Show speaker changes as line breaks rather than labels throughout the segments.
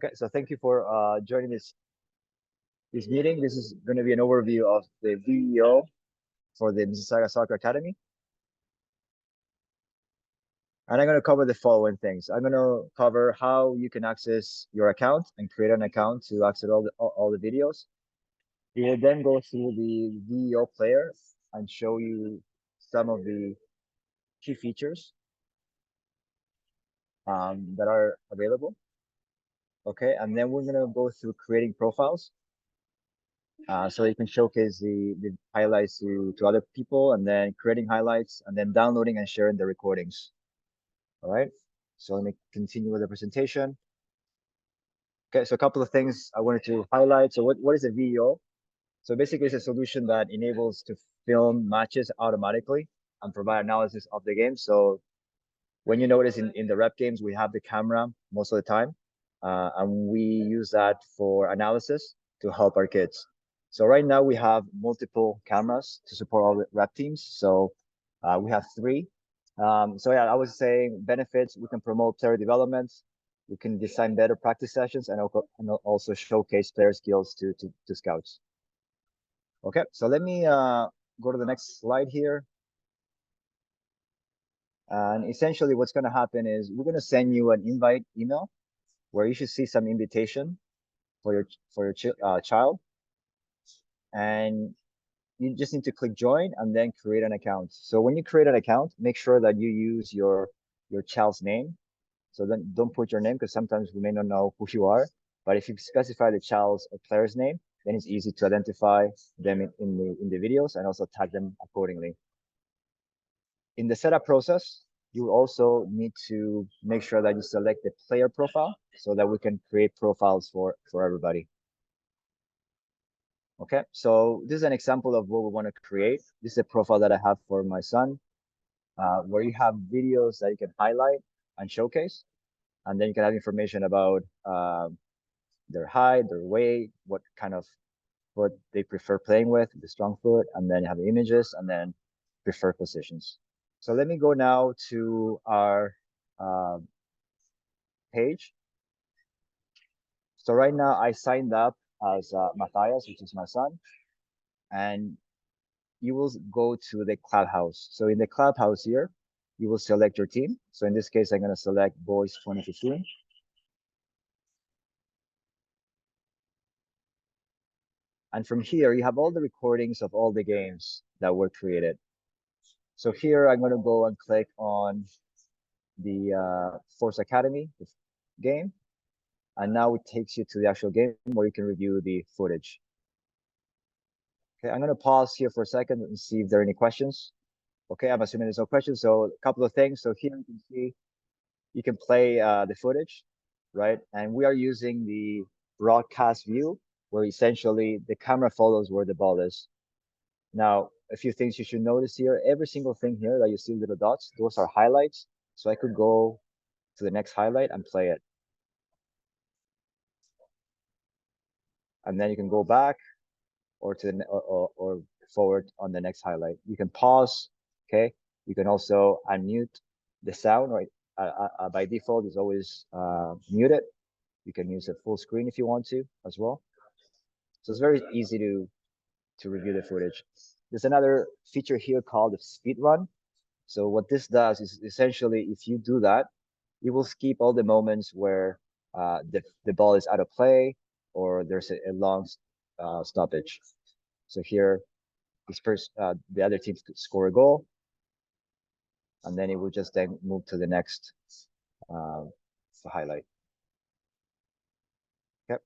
Okay, so thank you for joining this meeting. This is going to be an overview of the VEO for the Mississauga Soccer Academy. And I'm going to cover the following things. I'm going to cover how you can access your account and create an account to access all the videos. We will then go through the VEO player and show you some of the key features that are available. Okay, and then we're going to go through creating profiles. So you can showcase the highlights to other people, and then creating highlights, and then downloading and sharing the recordings. All right, so let me continue with the presentation. Okay, so a couple of things I wanted to highlight. So what is a VEO? So basically it's a solution that enables to film matches automatically and provide analysis of the game. So when you notice in the rep games, we have the camera most of the time, and we use that for analysis to help our kids. So right now we have multiple cameras to support all the rep teams. So we have 3. So yeah, I was saying benefits, we can promote player development, we can design better practice sessions, and also showcase player skills to scouts. Okay, so let me go to the next slide here. And essentially what's going to happen is we're going to send you an invite email where you should see some invitation for your child. And you just need to click join and then create an account. So when you create an account, make sure that you use your child's name. So then don't put your name, because sometimes we may not know who you are. But if you specify the child's or player's name, then it's easy to identify them in the videos and also tag them accordingly. In the setup process, you also need to make sure that you select the player profile so that we can create profiles for everybody. Okay, so this is an example of what we want to create. This is a profile that I have for my son, where you have videos that you can highlight and showcase. And then you can have information about their height, their weight, what kind of foot they prefer playing with, the strong foot, and then you have images and then preferred positions. So let me go now to our page. So right now I signed up as Matthias, which is my son, and you will go to the clubhouse. So in the clubhouse here, you will select your team. So in this case, I'm going to select Boys 2015. And from here, you have all the recordings of all the games that were created. So here, I'm going to go and click on the Force Academy game. And now it takes you to the actual game where you can review the footage. Okay, I'm going to pause here for a second and see if there are any questions. Okay, I'm assuming there's no questions. So a couple of things. So here you can see you can play the footage, right? And we are using the broadcast view, where essentially the camera follows where the ball is. Now, a few things you should notice here. Every single thing here that you see little dots, those are highlights. So I could go to the next highlight and play it. And then you can go back or to the or forward on the next highlight. You can pause, okay? You can also unmute the sound, right? By default, it's always muted. You can use a full screen if you want to as well. So it's very easy to review the footage. There's another feature here called the speed run. So what this does is essentially, if you do that, you will skip all the moments where the ball is out of play or there's a long stoppage. So here, the other team could score a goal, and then it will just then move to the next highlight. Okay.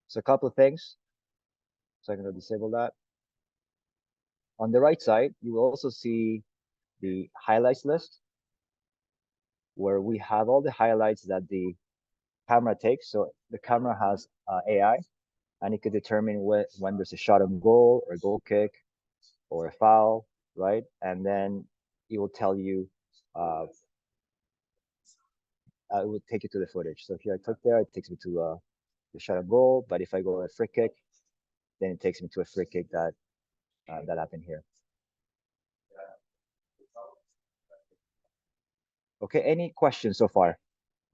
So a couple of things. So I'm going to disable that. On the right side, you will also see the highlights list, where we have all the highlights that the camera takes. So the camera has AI, and it could determine when there's a shot on goal or a goal kick or a foul, right? And then it will tell you, it will take you to the footage. So here I click there, it takes me to the shot on goal. But if I go a free kick, then it takes me to a free kick that happened here. Okay, any questions so far?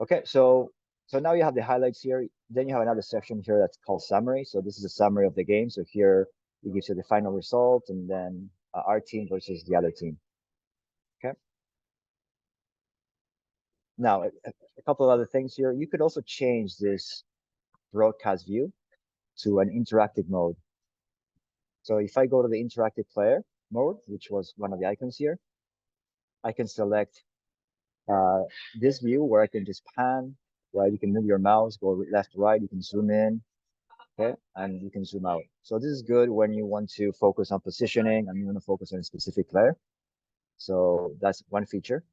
Okay, so So now you have the highlights here. Then you have another section here that's called summary. So this is a summary of the game. So here it gives you the final result and then our team versus the other team. Okay. Now, a couple of other things here. You could also change this broadcast view to an interactive mode. So if I go to the interactive player mode, which was one of the icons here, I can select this view where I can just pan, right? You can move your mouse, go left to right, you can zoom in, okay? And you can zoom out. So this is good when you want to focus on positioning and you want to focus on a specific player. So that's one feature.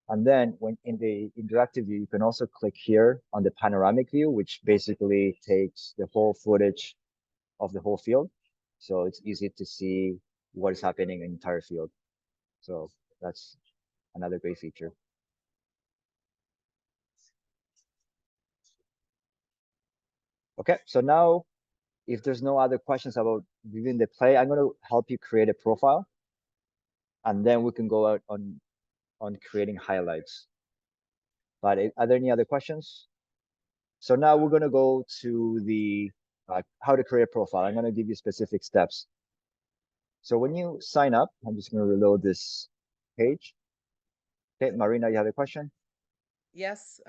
And then when in the interactive view, you can also click here on the panoramic view, which basically takes the whole footage of the whole field. So it's easy to see what is happening in the entire field. So that's another great feature. Okay, so now if there's no other questions about viewing the play, I'm going to help you create a profile, and then we can go out on creating highlights. But are there any other questions? So now we're going to go to the how to create a profile. I'm going to give you specific steps. So when you sign up, I'm just going to reload this page. Okay, Marina, you have a question?
Yes.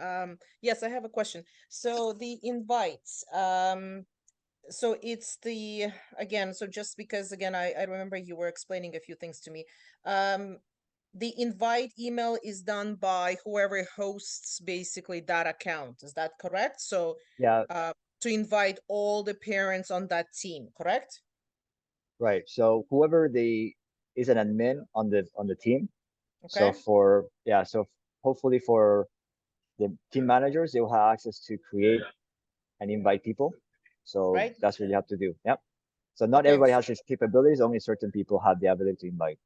Yes, I have a question. So the invites, so it's the again, so just because again I remember you were explaining a few things to me. The invite email is done by whoever hosts basically that account. Is that correct? So
Yeah,
to invite all the parents on that team, correct?
right. So whoever is an admin on the team. So
Okay,
so hopefully for the team managers, they will have access to create and invite people. So
right?
that's what you have to do. Yep. So not
Okay,
everybody has these capabilities. Only certain people have the ability to invite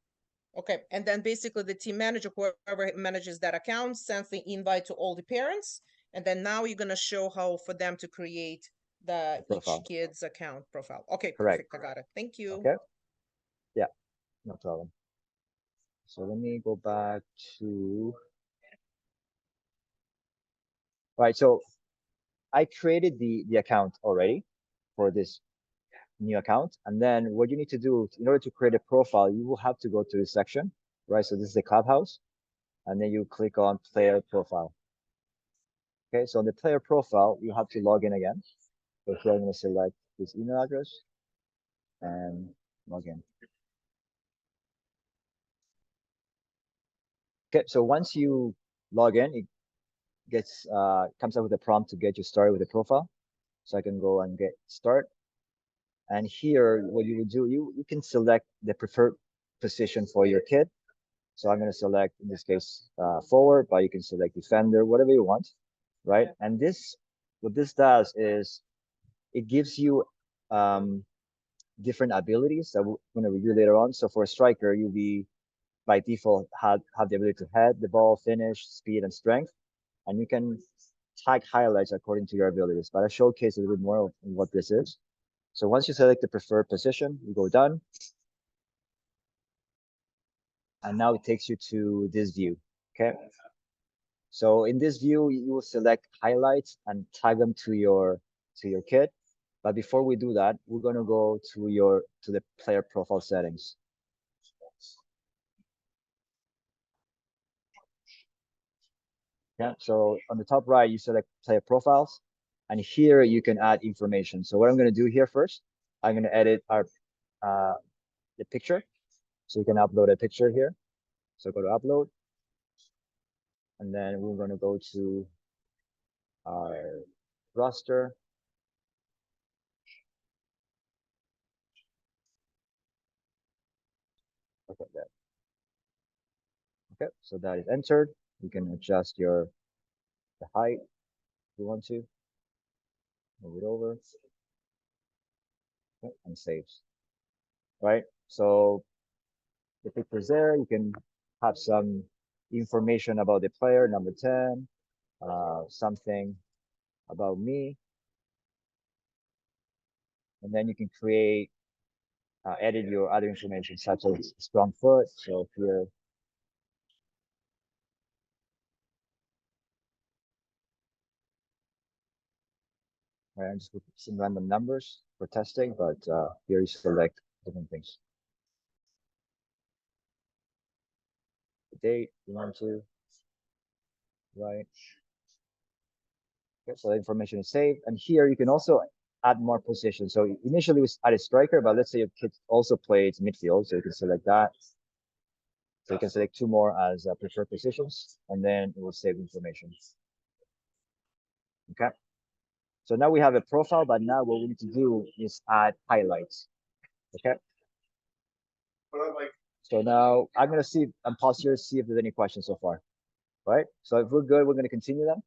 okay. And then basically the team manager, whoever manages that account, sends the invite to all the parents. And then now you're gonna show how for them to create the
the
each
profile.
kid's account profile. Okay,
Correct.
perfect. I got it. Thank you.
Okay. Yeah. No problem. So let me go back to. All right. So I created the account already for this new account, and then what you need to do in order to create a profile, you will have to go to this section, right? So this is the clubhouse, and then you click on player profile. Okay. So on the player profile, you have to log in again. So here I'm going to select this email address and log in. Okay, so once you log in, it comes up with a prompt to get you started with the profile. So I can go and get start. And here, what you would do, you can select the preferred position for your kid. So I'm going to select, in this case, forward, but you can select defender, whatever you want, right? And what this does is it gives you different abilities that we're going to review later on. So for a striker, you'll be by default have the ability to head the ball, finish, speed, and strength. And you can tag highlights according to your abilities. But I showcase a little bit more of what this is. So once you select the preferred position, you go done. And now it takes you to this view. Okay. So in this view, you will select highlights and tag them to your kit. But before we do that, we're gonna go to the player profile settings. Yeah. So on the top right, you select player profiles, and here you can add information. So what I'm gonna do here first, I'm gonna edit our the picture. So you can upload a picture here. So go to upload, and then we're gonna go to our roster. Okay, there. Okay, so that is entered. You can adjust the height if you want to. Move it over, okay, and saves. Right. So the picture's there. You can have some information about the player, number 10, something about me, and then you can create, edit your other information such as strong foot. So here, Right, I'm just put some random numbers for testing, but here you select different things. The date you want to, right? Okay, so the information is saved, and here you can also add more positions. So initially we added striker, but let's say your kid also plays midfield, so you can select that. So you can select two more as preferred positions, and then it will save information. Okay. So now we have a profile, but now what we need to do is add highlights. Okay. So now I'm gonna see and pause here, see if there's any questions so far. Right. So if we're good, we're gonna continue them.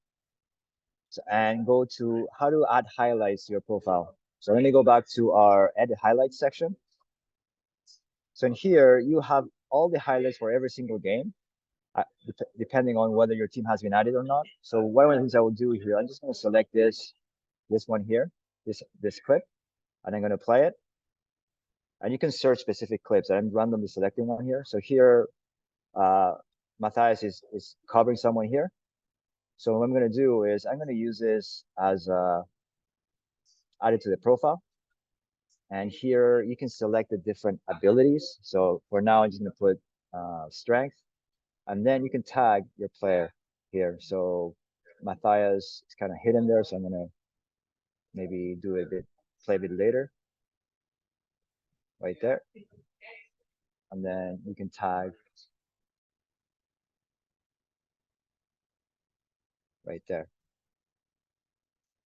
So, and go to how to add highlights to your profile. So let me go back to our edit highlights section. So in here, you have all the highlights for every single game, depending on whether your team has been added or not. So one of the things I will do here, I'm just going to select this one here, this clip, and I'm going to play it. And you can search specific clips. I'm randomly selecting one here. So here, Matthias is covering someone here. So what I'm going to do is I'm going to use this as added to the profile. And here you can select the different abilities. So for now, I'm just going to put strength. And then you can tag your player here. So Matthias is kind of hidden there. So I'm going to maybe do a bit, play a bit later. Right there. And then you can tag right there.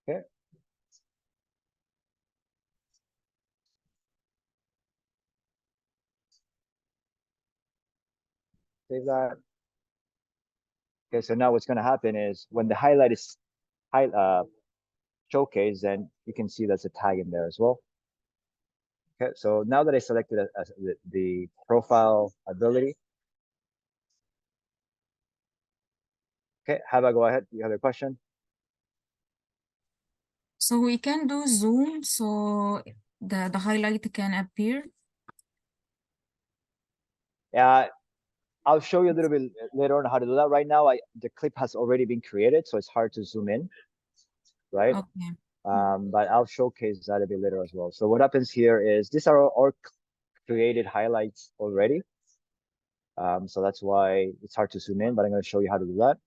Okay. Save that. Okay, so now what's going to happen is when the highlight is showcased, then you can see there's a tag in there as well. Okay, so now that I selected the profile ability. Okay, have I go ahead? You have a question?
So we can do zoom so the highlight can appear.
Yeah, I'll show you a little bit later on how to do that. Right now, the clip has already been created, so it's hard to zoom in, right?
Okay.
But I'll showcase that a bit later as well. So what happens here is these are all created highlights already. So that's why it's hard to zoom in, but I'm going to show you how to do that.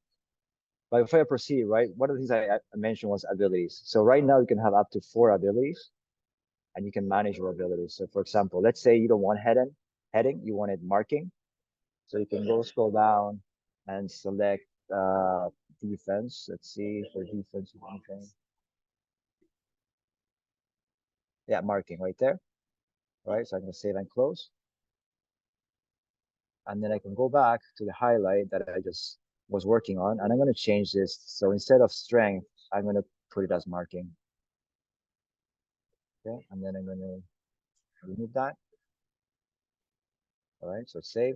But before I proceed, right, one of the things I mentioned was abilities. So right now you can have up to 4 abilities, and you can manage your abilities. So for example, let's say you don't want heading, you wanted marking. So you can go scroll down and select defense. Let's see for defense anything. Yeah, marking right there. Right. So I'm gonna save and close. And then I can go back to the highlight that I just was working on, and I'm gonna change this. So instead of strength, I'm gonna put it as marking. Okay, and then I'm gonna remove that. All right, so save.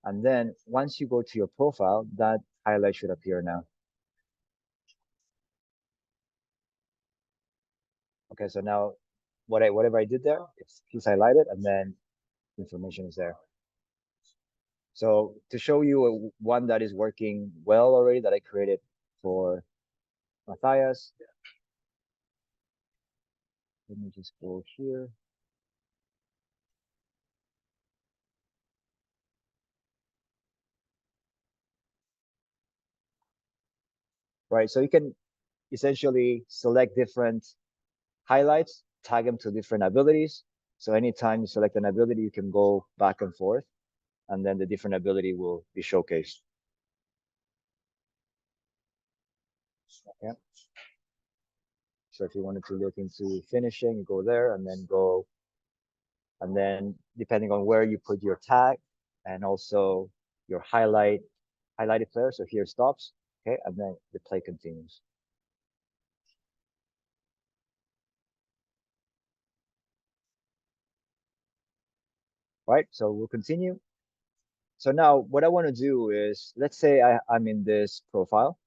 And then once you go to your profile, that highlight should appear now. Okay, so now whatever I did there, it's highlighted, and then information is there. So to show you one that is working well already that I created for Matthias, let me just go here. Right, so you can essentially select different highlights, tag them to different abilities. So anytime you select an ability, you can go back and forth, and then the different ability will be showcased. Okay. So if you wanted to look into finishing, you go there and then go, and then depending on where you put your tag and also your highlighted player. So here stops, okay, and then the play continues. Right, so we'll continue. So now what I want to do is, let's say I'm in this profile,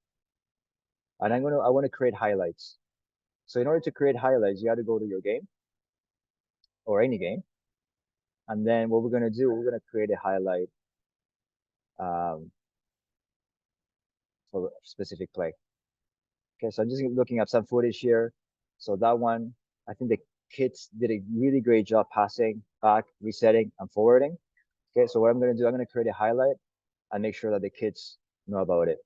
and I want to create highlights. So in order to create highlights, you have to go to your game or any game. And then what we're going to do, we're going to create a highlight for a specific play. Okay, so I'm just looking at some footage here. So that one, I think the kids did a really great job passing, back, resetting, and forwarding. Okay, so what I'm gonna do, I'm gonna create a highlight and make sure that the kids know about it.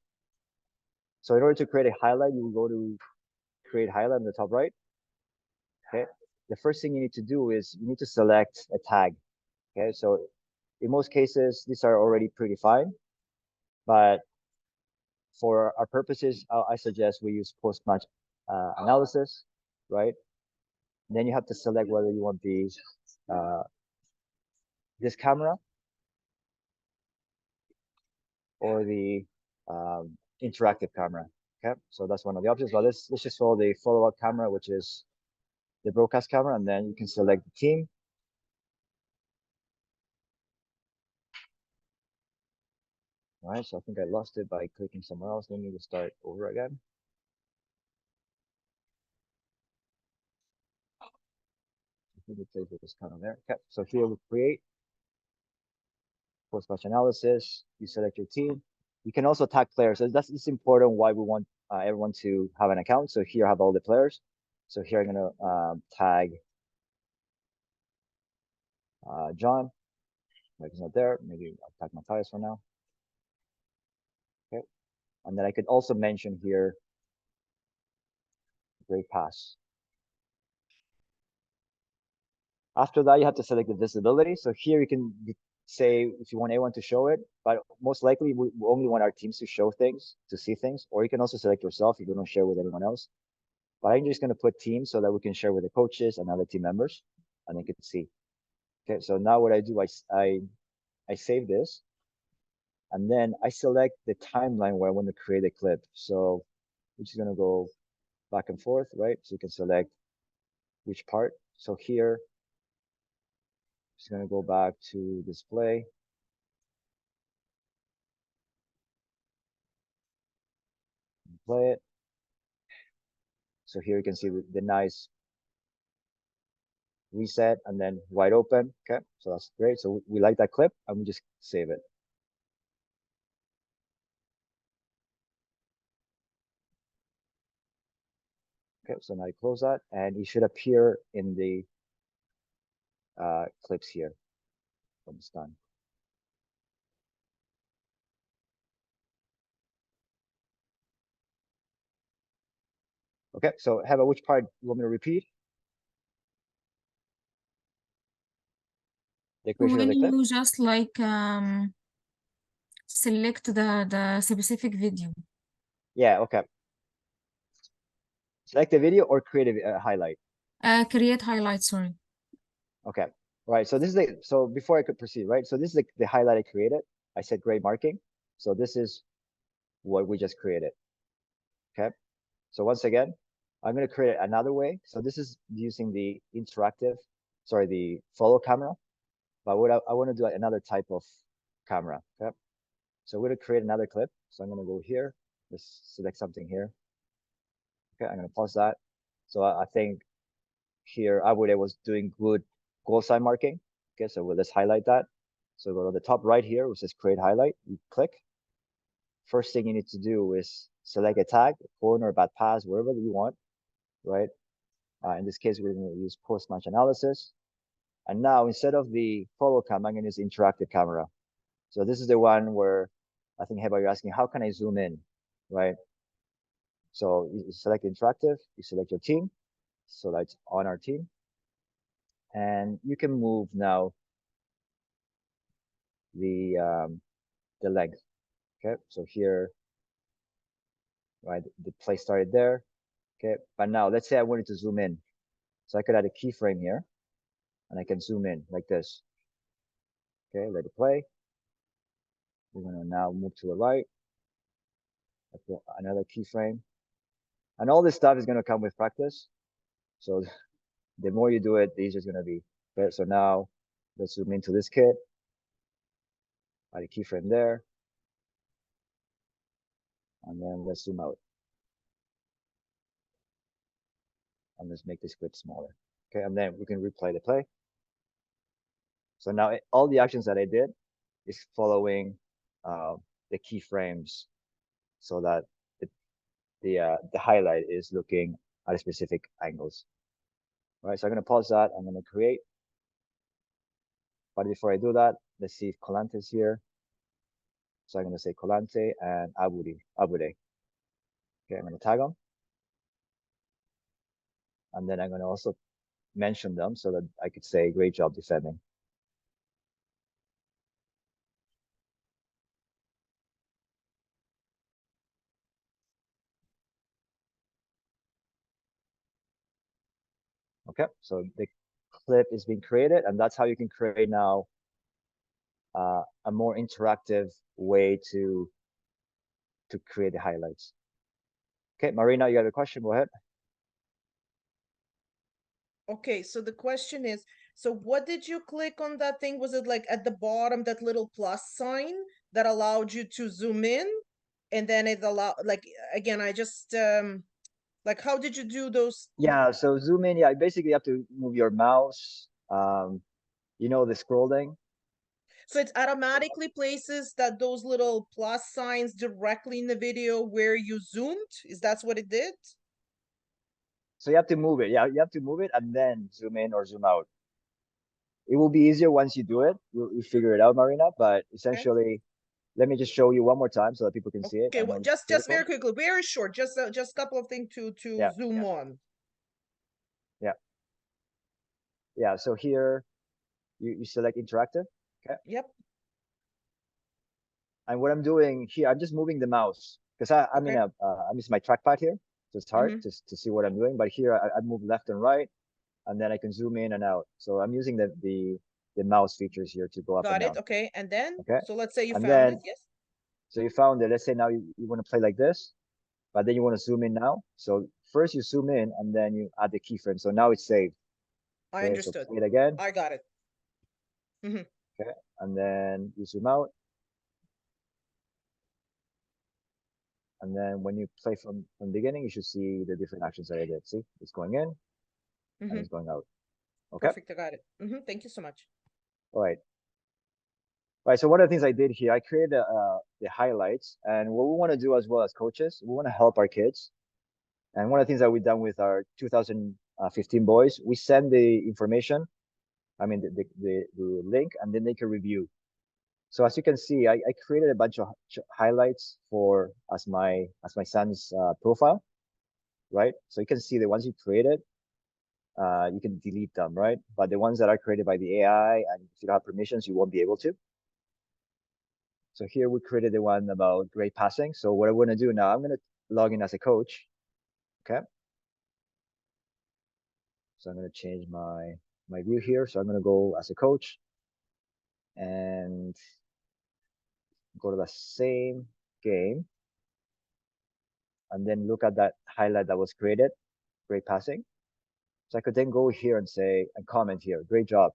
So in order to create a highlight, you will go to create highlight on the top right. Okay, the first thing you need to do is you need to select a tag. Okay, so in most cases, these are already pretty fine, but for our purposes, I suggest we use post-match analysis, right? And then you have to select whether you want this camera or the interactive camera. Okay, so that's one of the options. But let's just follow the follow-up camera, which is the broadcast camera, and then you can select the team. All right, so I think I lost it by clicking somewhere else. Let me just start over again. I think the place was kind of there. Okay, so here we create post-match analysis. You select your team. You can also tag players. So it's important why we want everyone to have an account. So here I have all the players. So here I'm gonna tag John. Like he's not there. Maybe I'll tag Matthias for now. Okay, and then I could also mention here great pass. After that, you have to select the visibility. So here you can say if you want anyone to show it, but most likely we only want our teams to show things, to see things, or you can also select yourself if you don't share with anyone else. But I'm just going to put teams so that we can share with the coaches and other team members, and they can see. Okay, so now what I do, I save this, and then I select the timeline where I want to create a clip. So we're just going to go back and forth, right? So you can select which part. So here, just going to go back to display. Play it. So here you can see the nice reset and then wide open. Okay, so that's great. So we like that clip and we just save it. Okay, so now you close that and it should appear in the clips here when it's done. Okay, so Heba, which part you want me to repeat? The creation of
When
the clip?
you just like select the specific video.
Yeah, okay. Select the video or create a highlight.
Create highlight, sorry.
Okay, right. So this is so before I could proceed, right? So this is the highlight I created. I said gray marking. So this is what we just created. Okay. So once again, I'm going to create another way. So this is using the the follow camera. But what I want to do another type of camera. Okay. So we're going to create another clip. So I'm going to go here. Let's select something here. Okay. I'm going to pause that. So I think here Abude was doing good goal sign marking. Okay. So let's highlight that. So go to the top right here, which says create highlight. You click. First thing you need to do is select a tag, a corner, bad pass, wherever you want, right? In this case, we're going to use post-match analysis. And now instead of the follow cam, I'm going to use interactive camera. So this is the one where I think, Heba, you're asking, how can I zoom in, right? So you select interactive, you select your team. So that's on our team. And you can move now the length. Okay, so here, right, the play started there. Okay, but now let's say I wanted to zoom in. So I could add a keyframe here and I can zoom in like this. Okay, let it play. We're gonna now move to the right. Another keyframe. And all this stuff is gonna come with practice. So the more you do it, the easier it's gonna be. Okay, so now let's zoom into this kit. Add a keyframe there. And then let's zoom out. And let's make this clip smaller. Okay, and then we can replay the play. So now all the actions that I did is following the keyframes so that the highlight is looking at specific angles. All right, so I'm going to pause that. I'm going to create. But before I do that, let's see if Colante is here. So I'm going to say Colante and Abude. Okay, I'm going to tag them. And then I'm going to also mention them so that I could say, great job defending. Okay, so the clip is being created, and that's how you can create now a more interactive way to create the highlights. Okay, Marina, you have a question? Go ahead.
Okay, so the question is, so what did you click on that thing? Was it like at the bottom, that little plus sign that allowed you to zoom in? And then it allowed, like, again, I just, like, how did you do those?
Yeah, so zoom in. Yeah, basically you have to move your mouse. You know, the scrolling.
So it automatically places that those little plus signs directly in the video where you zoomed? Is that's what it did?
So you have to move it. Yeah, you have to move it and then zoom in or zoom out. It will be easier once you do it. You figure it out, Marina. But essentially, let me just show you one more time so that people can see it.
Okay,
I
well,
know it's
just very
beautiful.
quickly, very short, just a couple of things to
Yeah,
zoom on.
yeah, yeah. So here you select interactive. Okay.
Yep.
And what I'm doing here, I'm just moving the mouse because I'm in
Okay.
I'm using my trackpad here. So it's hard
Mhm.
to see what I'm doing. But here I move left and right, and then I can zoom in and out. So I'm using the mouse features here to go up and
Got it.
down.
Okay. And then,
Okay.
so let's say you
And
found it.
then,
Yes.
so you found it. Let's say now you want to play like this, but then you want to zoom in now. So first you zoom in and then you add the keyframe. So now it's saved.
I
Okay. So
understood.
play it again.
I got it. Mhm.
Okay. And then you zoom out. And then when you play from the beginning, you should see the different actions that I did. See, it's going in and
Mhm.
it's going out. Okay.
Perfect. I got it. Mhm. Thank you so much.
All right. All right. So one of the things I did here, I created the highlights, and what we want to do as well as coaches, we want to help our kids. And one of the things that we've done with our 2015 boys, we send the information, I mean the link, and then they can review. So as you can see, I created a bunch of highlights for as my son's profile, right? So you can see the ones you created, you can delete them, right? But the ones that are created by the AI, and if you don't have permissions, you won't be able to. So here we created the one about great passing. So what I'm going to do now, I'm going to log in as a coach. Okay. So I'm going to change my view here. So I'm going to go as a coach and go to the same game and then look at that highlight that was created, great passing. So I could then go here and say, and comment here, great job,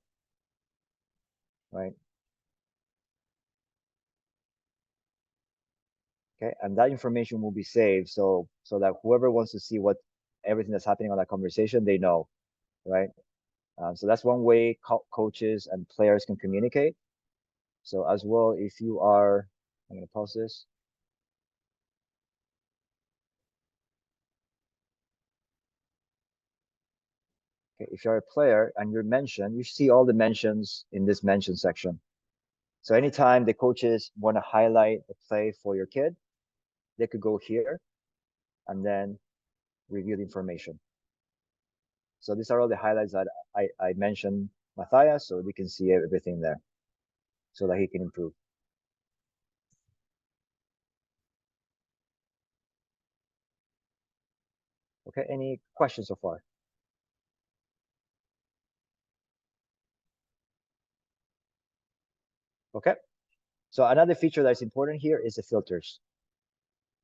right? Okay, and that information will be saved so that whoever wants to see what everything that's happening on that conversation, they know, right? So that's one way coaches and players can communicate. So as well, if you are, I'm going to pause this. Okay, if you're a player and you're mentioned, you see all the mentions in this mention section. So anytime the coaches want to highlight a play for your kid, they could go here and then review the information. So these are all the highlights that I mentioned Matthias, so we can see everything there so that he can improve. Okay, any questions so far? Okay, so another feature that's important here is the filters.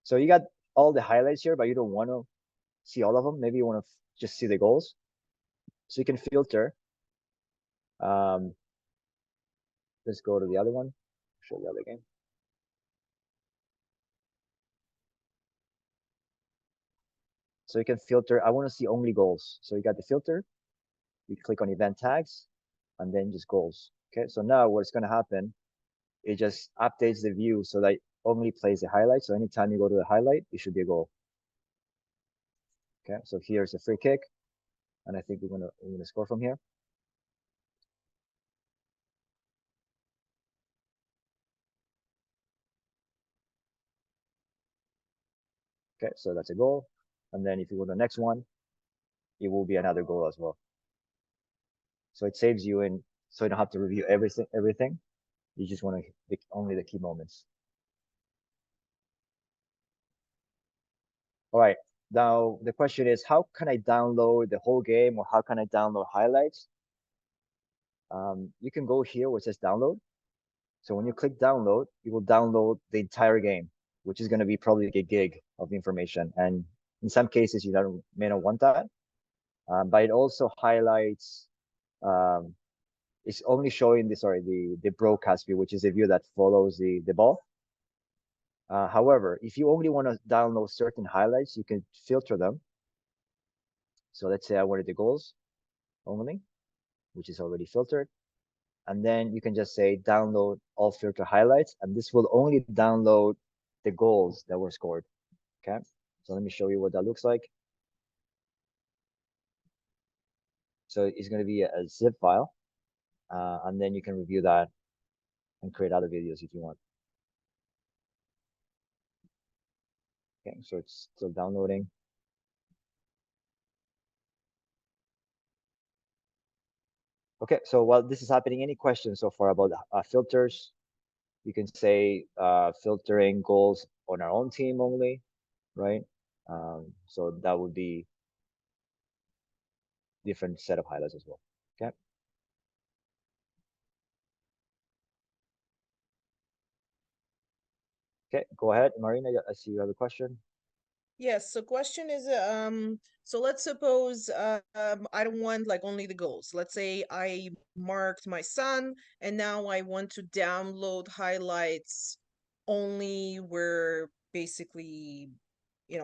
So you got all the highlights here, but you don't want to see all of them. Maybe you want to just see the goals. So you can filter. Let's go to the other one. Show the other game. So you can filter. I want to see only goals. So you got the filter. You click on event tags, and then just goals. Okay. So now what's going to happen? It just updates the view so that it only plays the highlight. So anytime you go to the highlight, it should be a goal. Okay, so here's a free kick, and I think we're gonna score from here. Okay, so that's a goal. And then if you go to the next one, it will be another goal as well. So it saves you in, so you don't have to review everything. You just want to only the key moments. All right. Now the question is, how can I download the whole game, or how can I download highlights? You can go here where it says download. So when you click download, it will download the entire game, which is going to be probably like a gig of information. And in some cases, you may not want that. But it also highlights, um, it's only showing the broadcast view, which is a view that follows the ball. However, if you only want to download certain highlights, you can filter them. So let's say I wanted the goals only, which is already filtered. And then you can just say download all filter highlights, and this will only download the goals that were scored. Okay, so let me show you what that looks like. So it's going to be a zip file, and then you can review that and create other videos if you want. Okay, so it's still downloading. Okay, so while this is happening, any questions so far about filters? You can say filtering goals on our own team only, right? So that would be different set of highlights as well. Okay. Okay, go ahead, Marina. I see you have a question.
Yes, so question is so let's suppose I don't want like only the goals. Let's say I marked my son and now I want to download highlights only where basically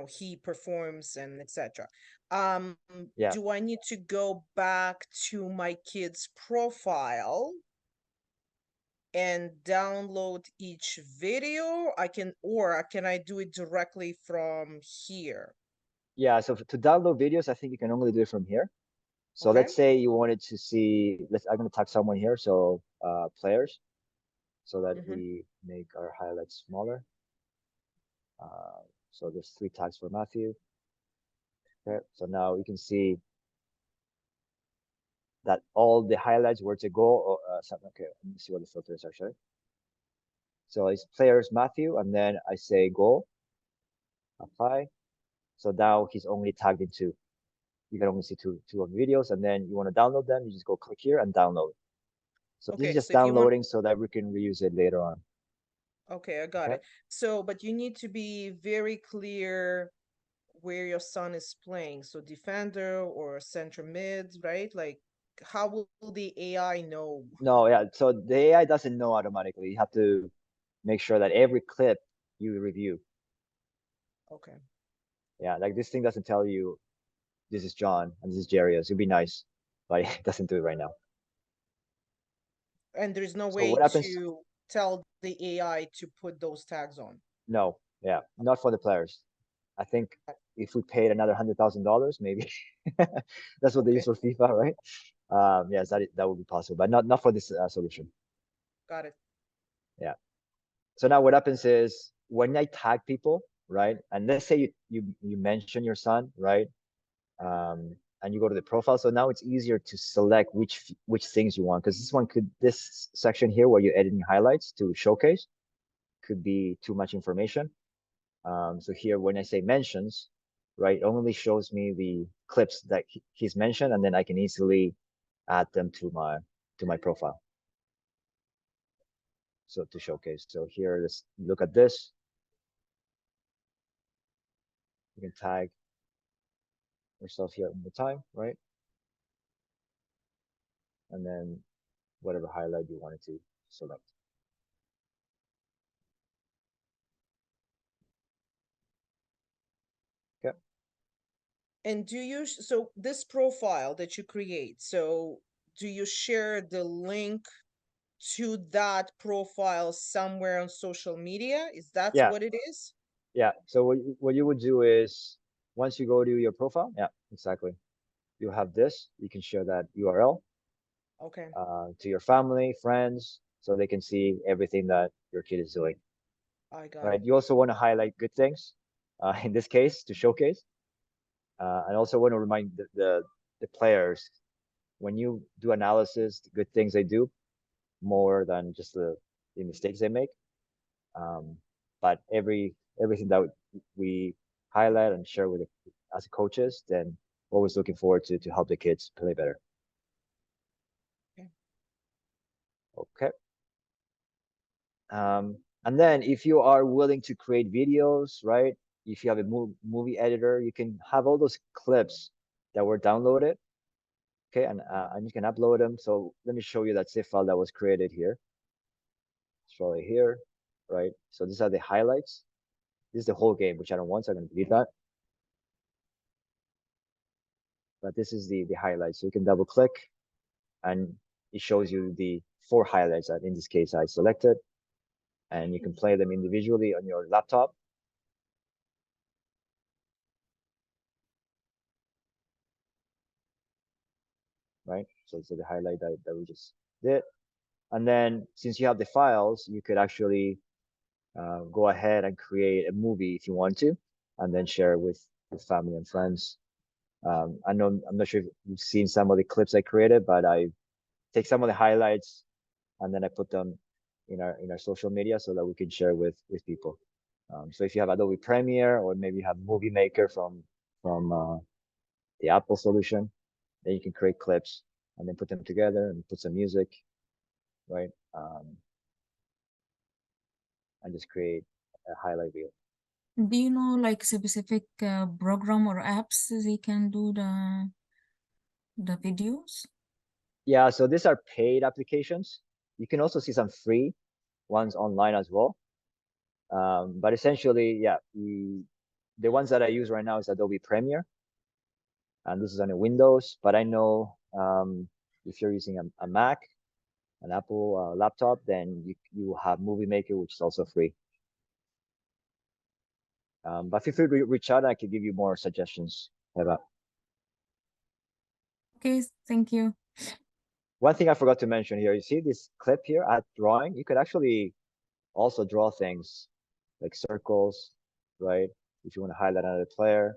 he performs and etc. Um
Yeah,
do I need to go back to my kid's profile and download each video? Or can I do it directly from here?
yeah. So to download videos, I think you can only do it from here. So
Okay.
let's say you wanted to see. I'm going to tag someone here. So players, so that
Mm-hmm.
we make our highlights smaller. Uh, so there's 3 tags for Matthew. Okay, so now you can see that all the highlights were to go. Or, okay, let me see what the filter is actually. So it's players Matthew, and then I say goal, apply. So now he's only tagged in 2. You can only see two of the videos, and then you want to download them, you just go click here and download. So this is
Okay,
just
so if you want,
downloading so that we can reuse it later on.
okay, I got
Okay.
it. So, but you need to be very clear where your son is playing. So defender or center mid, right? Like, how will the AI know?
No, yeah. So the AI doesn't know automatically. You have to make sure that every clip you review.
Okay.
Yeah, like this thing doesn't tell you this is John and this is Jarius. It'd be nice, but it doesn't do it right now.
And there's no
So
way
what happens?
to tell the AI to put those tags on.
No, yeah, not for the players. I think if we paid another $100,000, maybe that's what they use
Okay,
for FIFA, right? Yes, that would be possible, but not for this solution.
got it.
Yeah. So now what happens is when I tag people, right? And let's say you mention your son, right? And you go to the profile. So now it's easier to select which things you want, because this section here where you're editing highlights to showcase could be too much information. So here when I say mentions, right, it only shows me the clips that he's mentioned, and then I can easily add them to my profile. So to showcase. So here, let's look at this. You can tag yourself here in the time, right? And then whatever highlight you wanted to select. Okay.
And so this profile that you create, so do you share the link to that profile somewhere on social media? Is that
Yeah.
what it is?
Yeah. So what you would do is once you go to your profile, yeah, exactly. You have this, you can share that URL
Okay.
to your family, friends, so they can see everything that your kid is doing.
I got
Right.
it.
You also want to highlight good things, in this case, to showcase. And also want to remind the players when you do analysis, the good things they do, more than just the mistakes they make. But everything that we highlight and share with as coaches, then always looking forward to help the kids play better.
Okay.
Okay. And then if you are willing to create videos, right? If you have a movie editor, you can have all those clips that were downloaded. Okay, and you can upload them. So let me show you that zip file that was created here. It's right here, right? So these are the highlights. This is the whole game, which I don't want, so I'm gonna delete that. But this is the highlights. So you can double click and it shows you the 4 highlights that in this case I selected, and you can play them individually on your laptop. Right? So the highlight that we just did. And then since you have the files, you could actually go ahead and create a movie if you want to, and then share with family and friends. I know I'm not sure if you've seen some of the clips I created, but I take some of the highlights and then I put them in our social media so that we can share with people. So if you have Adobe Premiere or maybe you have Movie Maker from the Apple solution, then you can create clips and then put them together and put some music, right? And just create a highlight reel.
Do you know like specific program or apps they can do the videos?
Yeah, so these are paid applications. You can also see some free ones online as well. But essentially, yeah, the ones that I use right now is Adobe Premiere, and this is on a Windows. But I know if you're using a Mac, an Apple laptop, then you have Movie Maker, which is also free. But feel free to reach out. I can give you more suggestions about.
Okay, thank you.
One thing I forgot to mention here, you see this clip here at drawing? You could actually also draw things like circles, right? If you want to highlight another player.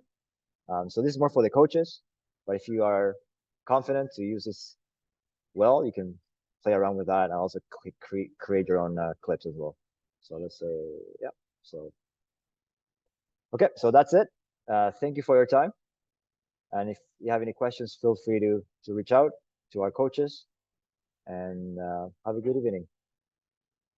So this is more for the coaches, but if you are confident to use this well, you can play around with that and also create your own clips as well. So let's say, yeah. So, okay, so that's it. Thank you for your time. And if you have any questions, feel free to reach out to our coaches and have a good evening.